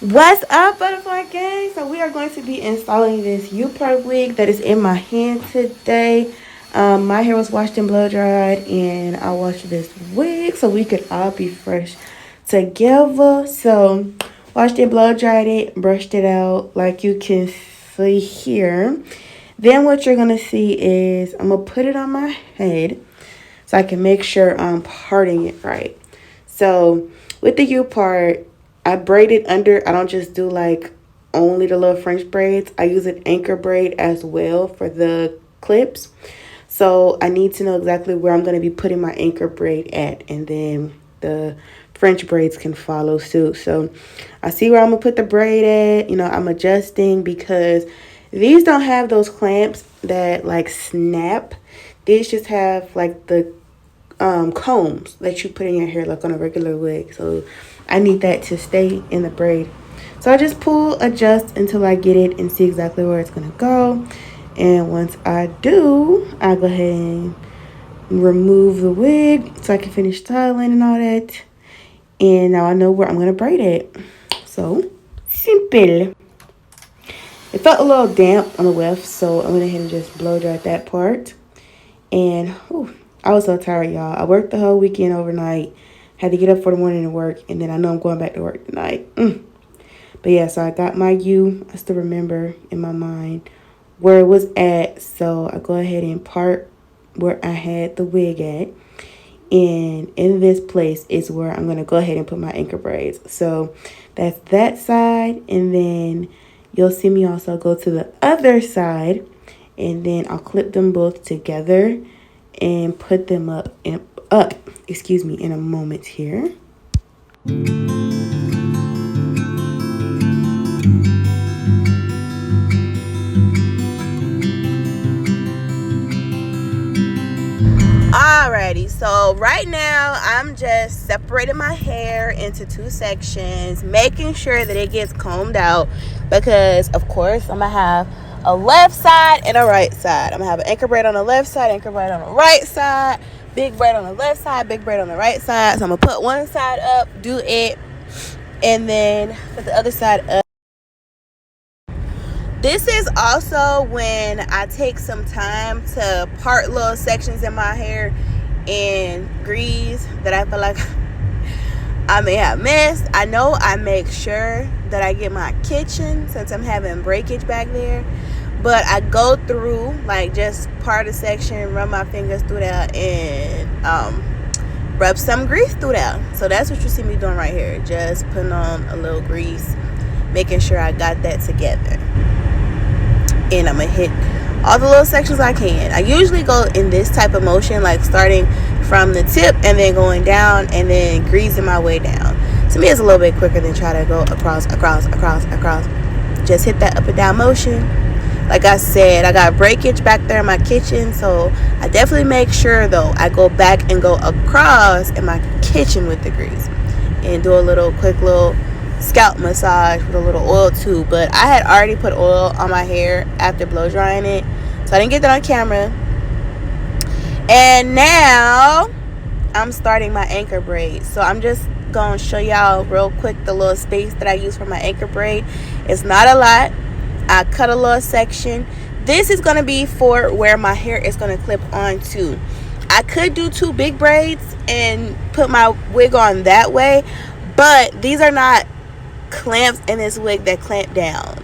What's up, butterfly gang? So we are going to be installing this U-part wig that is in my hand today. My hair was washed and blow dried, and I washed this wig so we could all be fresh together. So washed it, blow dried it, brushed it out like you can see here. Then what you're gonna see is I'm gonna put it on my head so I can make sure I'm parting it right. So with the U part, I braid it under. I don't just do like only the little French braids. I use an anchor braid as well for the clips. So I need to know exactly where I'm going to be putting my anchor braid at, and then the French braids can follow suit. So I see where I'm going to put the braid at. I'm adjusting because these don't have those clamps that like snap. These just have like the combs that you put in your hair like on a regular wig. So I need that to stay in the braid. So I just pull, adjust until I get it and see exactly where it's going to go. And once I do, I go ahead and remove the wig so I can finish styling and all that. And now I know where I'm going to braid it. So simple. It felt a little damp on the weft, so I went ahead and just blow dried that part. And I was so tired, y'all. I worked the whole weekend overnight. Had to get up for the morning to work, and then I know I'm going back to work tonight. But yeah, so I got my U. I still remember in my mind where it was at. So I go ahead and part where I had the wig at. And in this place is where I'm going to go ahead and put my anchor braids. So that's that side. And then you'll see me also go to the other side. And then I'll clip them both together and put them up, in a moment here. Alrighty, so right now I'm just separating my hair into two sections, making sure that it gets combed out because, of course, I'm going to have a left side and a right side. I'm going to have an anchor braid on the left side, anchor braid on the right side, big braid on the left side, big braid on the right side. So I'm going to put one side up, do it, and then put the other side up. This is also when I take some time to part little sections in my hair and grease that I feel like I may have missed. I know I make sure that I get my kitchen since I'm having breakage back there. But I go through like just part of the section, run my fingers through that, and rub some grease through that. So that's what you see me doing right here. Just putting on a little grease, making sure I got that together. And I'm gonna hit all the little sections I can. I usually go in this type of motion, like starting from the tip and then going down and then greasing my way down. To me, it's a little bit quicker than try to go across. Just hit that up and down motion. Like I said, I got breakage back there in my kitchen, so I definitely make sure though I go back and go across in my kitchen with the grease and do a little quick little scalp massage with a little oil too. But I had already put oil on my hair after blow drying it, so I didn't get that on camera. And now I'm starting my anchor braid. So I'm just gonna show y'all real quick the little space that I use for my anchor braid. It's not a lot. I cut a little section. This is gonna be for where my hair is gonna clip on to. I could do two big braids and put my wig on that way, but these are not clamps in this wig that clamp down.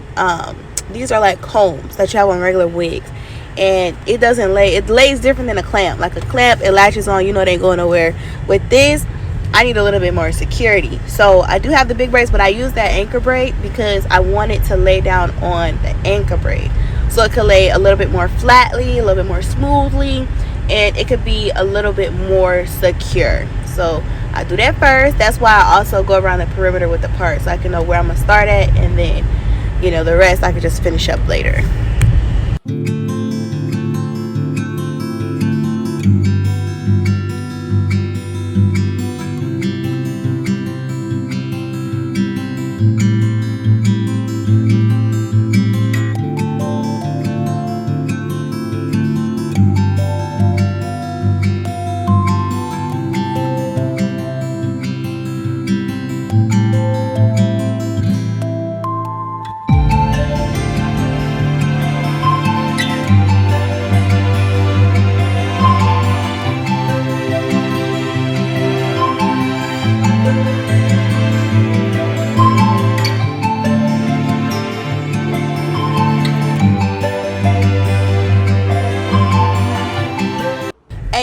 These are like combs that you have on regular wigs, and it doesn't lay. It lays different than a clamp. Like a clamp, it latches on, it ain't going nowhere. With this, I need a little bit more security. So I do have the big braids, but I use that anchor braid because I want it to lay down on the anchor braid, so it could lay a little bit more flatly, a little bit more smoothly, and it could be a little bit more secure. So I do that first. That's why I also go around the perimeter with the part, so I can know where I'm gonna start at, and then the rest I can just finish up later.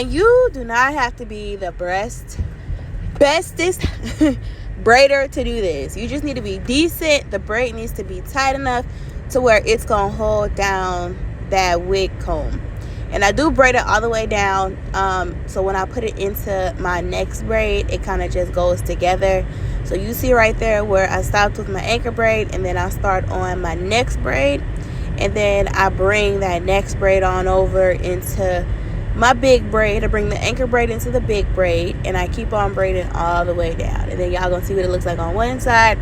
And you do not have to be the bestest braider to do this. You just need to be decent. The braid needs to be tight enough to where it's gonna hold down that wig comb. And I do braid it all the way down, so when I put it into my next braid, it kind of just goes together. So you see right there where I stopped with my anchor braid, and then I start on my next braid, and then I bring that next braid on over into my big braid. I bring the anchor braid into the big braid, and I keep on braiding all the way down. And then y'all gonna see what it looks like on one side.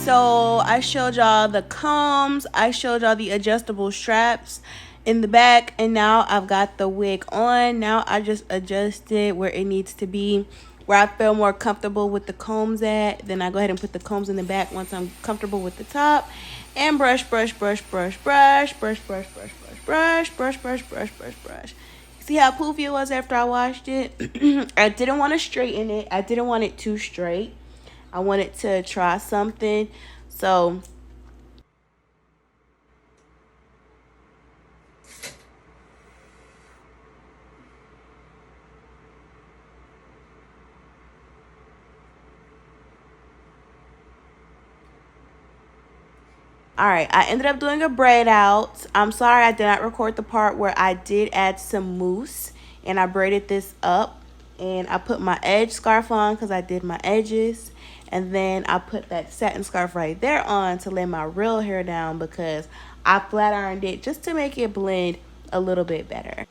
So I showed y'all the combs, I showed y'all the adjustable straps in the back, and now I've got the wig on. Now I just adjust it where it needs to be, where I feel more comfortable with the combs at. Then I go ahead and put the combs in the back once I'm comfortable with the top, and brush, brush, brush, brush, brush, brush, brush, brush, brush, brush, brush, brush, brush, brush, brush. See how poofy it was after I washed it? I didn't want to straighten it. I didn't want it too straight. I wanted to try something. So all right, I ended up doing a braid out. I'm sorry I did not record the part where I did add some mousse and I braided this up, and I put my edge scarf on because I did my edges, and then I put that satin scarf right there on to lay my real hair down because I flat ironed it just to make it blend a little bit better.